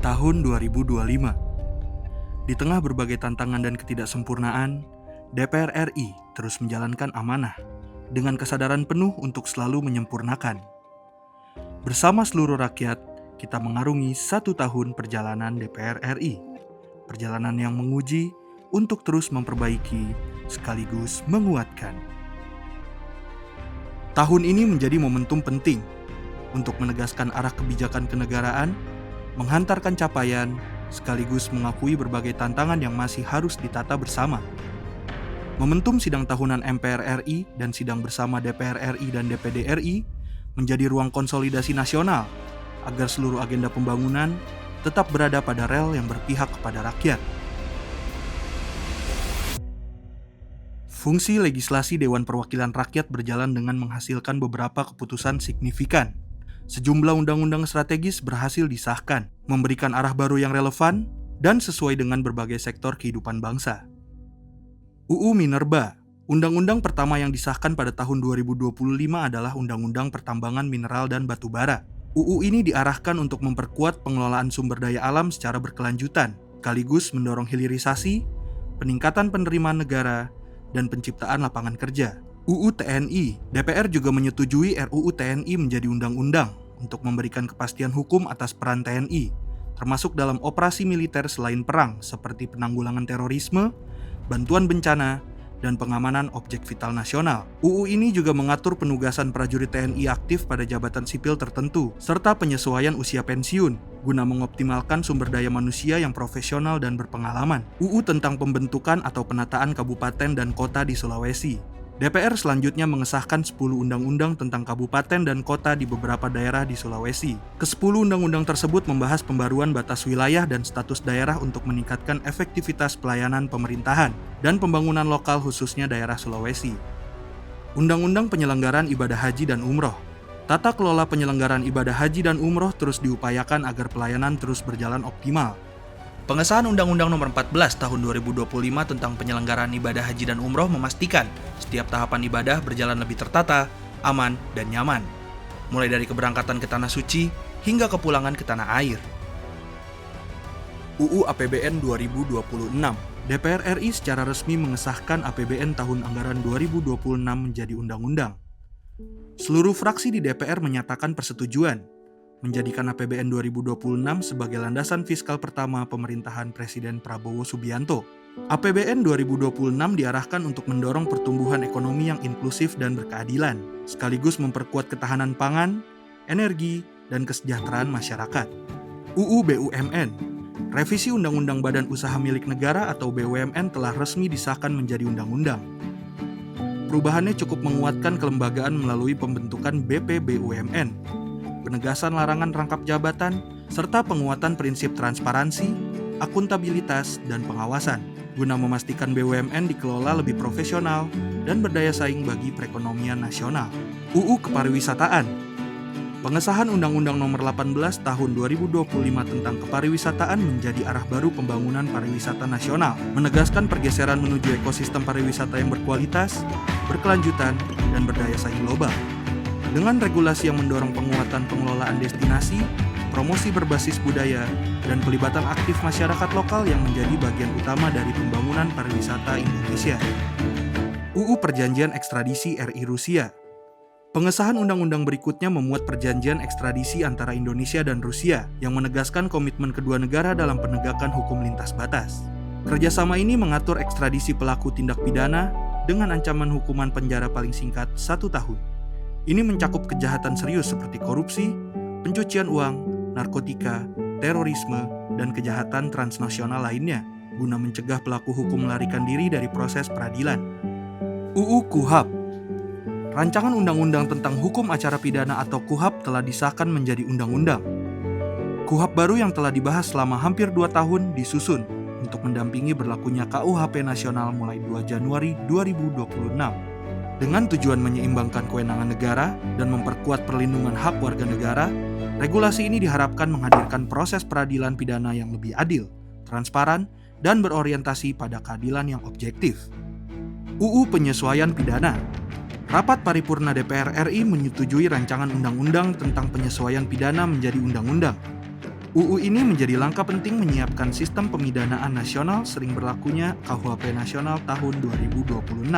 tahun 2025. Di tengah berbagai tantangan dan ketidaksempurnaan, DPR RI terus menjalankan amanah dengan kesadaran penuh untuk selalu menyempurnakan. Bersama seluruh rakyat, kita mengarungi 1 tahun perjalanan DPR RI. Perjalanan yang menguji untuk terus memperbaiki sekaligus menguatkan. Tahun ini menjadi momentum penting untuk menegaskan arah kebijakan kenegaraan, menghantarkan capaian, sekaligus mengakui berbagai tantangan yang masih harus ditata bersama. Momentum sidang tahunan MPR RI dan sidang bersama DPR RI dan DPD RI menjadi ruang konsolidasi nasional agar seluruh agenda pembangunan tetap berada pada rel yang berpihak kepada rakyat. Fungsi legislasi Dewan Perwakilan Rakyat berjalan dengan menghasilkan beberapa keputusan signifikan. Sejumlah undang-undang strategis berhasil disahkan, memberikan arah baru yang relevan dan sesuai dengan berbagai sektor kehidupan bangsa. UU Minerba, undang-undang pertama yang disahkan pada tahun 2025 adalah Undang-Undang Pertambangan Mineral dan Batubara. UU ini diarahkan untuk memperkuat pengelolaan sumber daya alam secara berkelanjutan, sekaligus mendorong hilirisasi, peningkatan penerimaan negara, dan penciptaan lapangan kerja. UU TNI, DPR juga menyetujui RUU TNI menjadi undang-undang untuk memberikan kepastian hukum atas peran TNI, termasuk dalam operasi militer selain perang seperti penanggulangan terorisme, bantuan bencana, dan pengamanan objek vital nasional. UU ini juga mengatur penugasan prajurit TNI aktif pada jabatan sipil tertentu, serta penyesuaian usia pensiun, guna mengoptimalkan sumber daya manusia yang profesional dan berpengalaman. UU tentang pembentukan atau penataan kabupaten dan kota di Sulawesi. DPR selanjutnya mengesahkan 10 undang-undang tentang kabupaten dan kota di beberapa daerah di Sulawesi. Ke-10 undang-undang tersebut membahas pembaruan batas wilayah dan status daerah untuk meningkatkan efektivitas pelayanan pemerintahan dan pembangunan lokal khususnya daerah Sulawesi. Undang-undang penyelenggaraan ibadah haji dan umroh. Tata kelola penyelenggaraan ibadah haji dan umroh terus diupayakan agar pelayanan terus berjalan optimal. Pengesahan Undang-Undang Nomor 14 Tahun 2025 tentang penyelenggaraan ibadah haji dan umroh memastikan setiap tahapan ibadah berjalan lebih tertata, aman, dan nyaman. Mulai dari keberangkatan ke Tanah Suci hingga kepulangan ke tanah air. UU APBN 2026. DPR RI secara resmi mengesahkan APBN tahun anggaran 2026 menjadi undang-undang. Seluruh fraksi di DPR menyatakan persetujuan menjadikan APBN 2026 sebagai landasan fiskal pertama pemerintahan Presiden Prabowo Subianto. APBN 2026 diarahkan untuk mendorong pertumbuhan ekonomi yang inklusif dan berkeadilan, sekaligus memperkuat ketahanan pangan, energi, dan kesejahteraan masyarakat. UU BUMN. Revisi Undang-Undang Badan Usaha Milik Negara atau BUMN telah resmi disahkan menjadi undang-undang. Perubahannya cukup menguatkan kelembagaan melalui pembentukan BPBUMN, penegasan larangan rangkap jabatan, serta penguatan prinsip transparansi, akuntabilitas, dan pengawasan, guna memastikan BUMN dikelola lebih profesional dan berdaya saing bagi perekonomian nasional. UU Kepariwisataan. Pengesahan Undang-Undang Nomor 18 Tahun 2025 tentang kepariwisataan menjadi arah baru pembangunan pariwisata nasional, menegaskan pergeseran menuju ekosistem pariwisata yang berkualitas, berkelanjutan, dan berdaya saing global. Dengan regulasi yang mendorong penguatan pengelolaan destinasi, promosi berbasis budaya, dan pelibatan aktif masyarakat lokal yang menjadi bagian utama dari pembangunan pariwisata Indonesia. UU Perjanjian Ekstradisi RI Rusia. Pengesahan undang-undang berikutnya memuat perjanjian ekstradisi antara Indonesia dan Rusia yang menegaskan komitmen kedua negara dalam penegakan hukum lintas batas. Kerjasama ini mengatur ekstradisi pelaku tindak pidana dengan ancaman hukuman penjara paling singkat 1 tahun. Ini mencakup kejahatan serius seperti korupsi, pencucian uang, narkotika, terorisme, dan kejahatan transnasional lainnya, guna mencegah pelaku hukum melarikan diri dari proses peradilan. UU KUHAP. Rancangan Undang-Undang tentang Hukum Acara Pidana atau KUHAP telah disahkan menjadi undang-undang. KUHAP baru yang telah dibahas selama hampir 2 tahun disusun untuk mendampingi berlakunya KUHP nasional mulai 2 Januari 2026. Dengan tujuan menyeimbangkan kewenangan negara dan memperkuat perlindungan hak warga negara, regulasi ini diharapkan menghadirkan proses peradilan pidana yang lebih adil, transparan, dan berorientasi pada keadilan yang objektif. UU Penyesuaian Pidana. Rapat Paripurna DPR RI menyetujui rancangan undang-undang tentang penyesuaian pidana menjadi undang-undang. UU ini menjadi langkah penting menyiapkan sistem pemidanaan nasional sering berlakunya KUHP Nasional tahun 2026.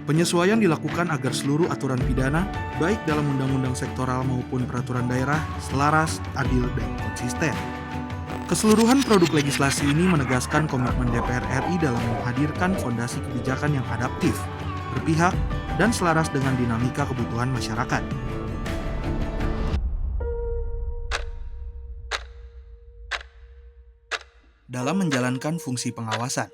Penyesuaian dilakukan agar seluruh aturan pidana, baik dalam undang-undang sektoral maupun peraturan daerah, selaras, adil, dan konsisten. Keseluruhan produk legislasi ini menegaskan komitmen DPR RI dalam menghadirkan fondasi kebijakan yang adaptif, berpihak, dan selaras dengan dinamika kebutuhan masyarakat. Dalam menjalankan fungsi pengawasan,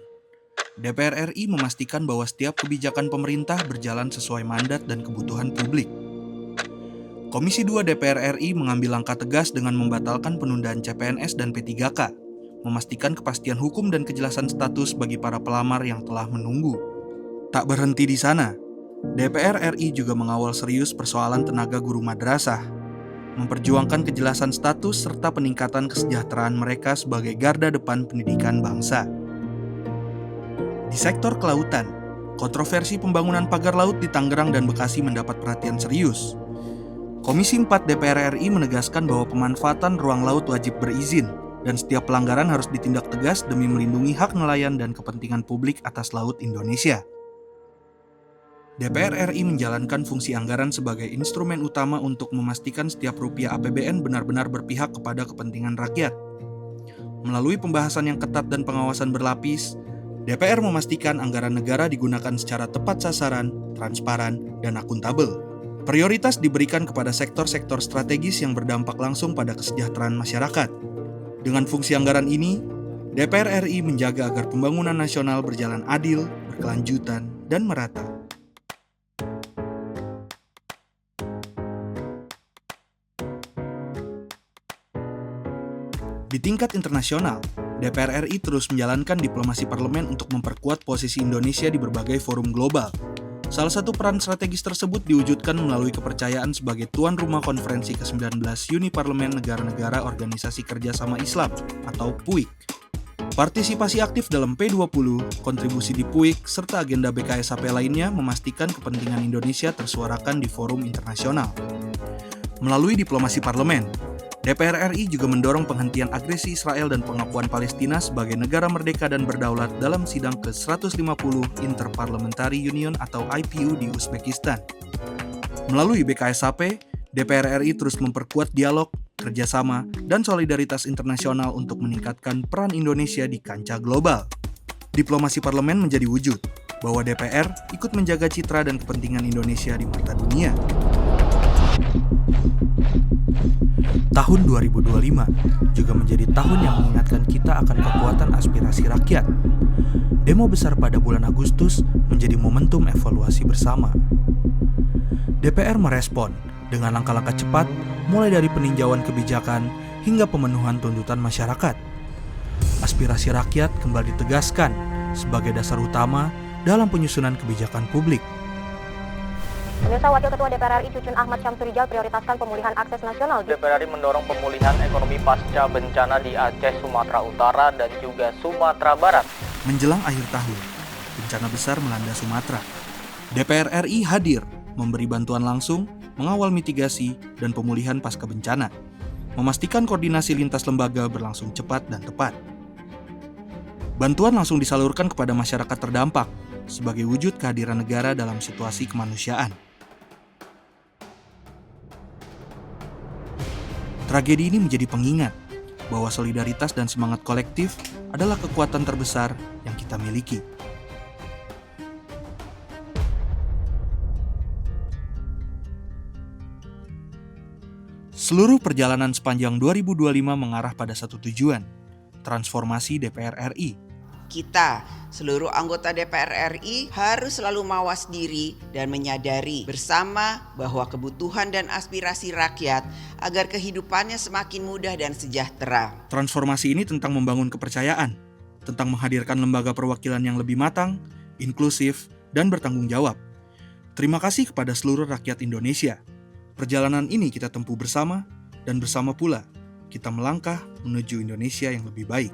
DPR RI memastikan bahwa setiap kebijakan pemerintah berjalan sesuai mandat dan kebutuhan publik. Komisi 2 DPR RI mengambil langkah tegas dengan membatalkan penundaan CPNS dan P3K, memastikan kepastian hukum dan kejelasan status bagi para pelamar yang telah menunggu. Tak berhenti di sana, DPR RI juga mengawal serius persoalan tenaga guru madrasah, memperjuangkan kejelasan status serta peningkatan kesejahteraan mereka sebagai garda depan pendidikan bangsa. Di sektor kelautan, kontroversi pembangunan pagar laut di Tangerang dan Bekasi mendapat perhatian serius. Komisi 4 DPR RI menegaskan bahwa pemanfaatan ruang laut wajib berizin dan setiap pelanggaran harus ditindak tegas demi melindungi hak nelayan dan kepentingan publik atas laut Indonesia. DPR RI menjalankan fungsi anggaran sebagai instrumen utama untuk memastikan setiap rupiah APBN benar-benar berpihak kepada kepentingan rakyat. Melalui pembahasan yang ketat dan pengawasan berlapis, DPR memastikan anggaran negara digunakan secara tepat sasaran, transparan, dan akuntabel. Prioritas diberikan kepada sektor-sektor strategis yang berdampak langsung pada kesejahteraan masyarakat. Dengan fungsi anggaran ini, DPR RI menjaga agar pembangunan nasional berjalan adil, berkelanjutan, dan merata. Di tingkat internasional, DPR RI terus menjalankan diplomasi parlemen untuk memperkuat posisi Indonesia di berbagai forum global. Salah satu peran strategis tersebut diwujudkan melalui kepercayaan sebagai tuan rumah konferensi ke-19 Uni Parlemen Negara-Negara Organisasi Kerjasama Islam atau PUIK. Partisipasi aktif dalam P20, kontribusi di PUIK, serta agenda BKSAP lainnya memastikan kepentingan Indonesia tersuarakan di forum internasional. Melalui diplomasi parlemen, DPR RI juga mendorong penghentian agresi Israel dan pengakuan Palestina sebagai negara merdeka dan berdaulat dalam sidang ke-150 Interparliamentary Union atau IPU di Uzbekistan. Melalui BKSAP, DPR RI terus memperkuat dialog, kerjasama, dan solidaritas internasional untuk meningkatkan peran Indonesia di kancah global. Diplomasi parlemen menjadi wujud bahwa DPR ikut menjaga citra dan kepentingan Indonesia di mata dunia. Tahun 2025 juga menjadi tahun yang mengingatkan kita akan kekuatan aspirasi rakyat. Demo besar pada bulan Agustus menjadi momentum evaluasi bersama. DPR merespon dengan langkah-langkah cepat, mulai dari peninjauan kebijakan hingga pemenuhan tuntutan masyarakat. Aspirasi rakyat kembali ditegaskan sebagai dasar utama dalam penyusunan kebijakan publik. Pemirsa, Wakil Ketua DPR RI Cucun Ahmad Syamsurijal prioritaskan pemulihan akses nasional. DPR RI mendorong pemulihan ekonomi pasca bencana di Aceh, Sumatera Utara, dan juga Sumatera Barat. Menjelang akhir tahun, bencana besar melanda Sumatera. DPR RI hadir, memberi bantuan langsung, mengawal mitigasi, dan pemulihan pasca bencana, memastikan koordinasi lintas lembaga berlangsung cepat dan tepat. Bantuan langsung disalurkan kepada masyarakat terdampak sebagai wujud kehadiran negara dalam situasi kemanusiaan. Tragedi ini menjadi pengingat bahwa solidaritas dan semangat kolektif adalah kekuatan terbesar yang kita miliki. Seluruh perjalanan sepanjang 2025 mengarah pada satu tujuan, transformasi DPR RI. Kita, seluruh anggota DPR RI harus selalu mawas diri dan menyadari bersama bahwa kebutuhan dan aspirasi rakyat agar kehidupannya semakin mudah dan sejahtera. Transformasi ini tentang membangun kepercayaan, tentang menghadirkan lembaga perwakilan yang lebih matang, inklusif, dan bertanggung jawab. Terima kasih kepada seluruh rakyat Indonesia. Perjalanan ini kita tempuh bersama, dan bersama pula kita melangkah menuju Indonesia yang lebih baik.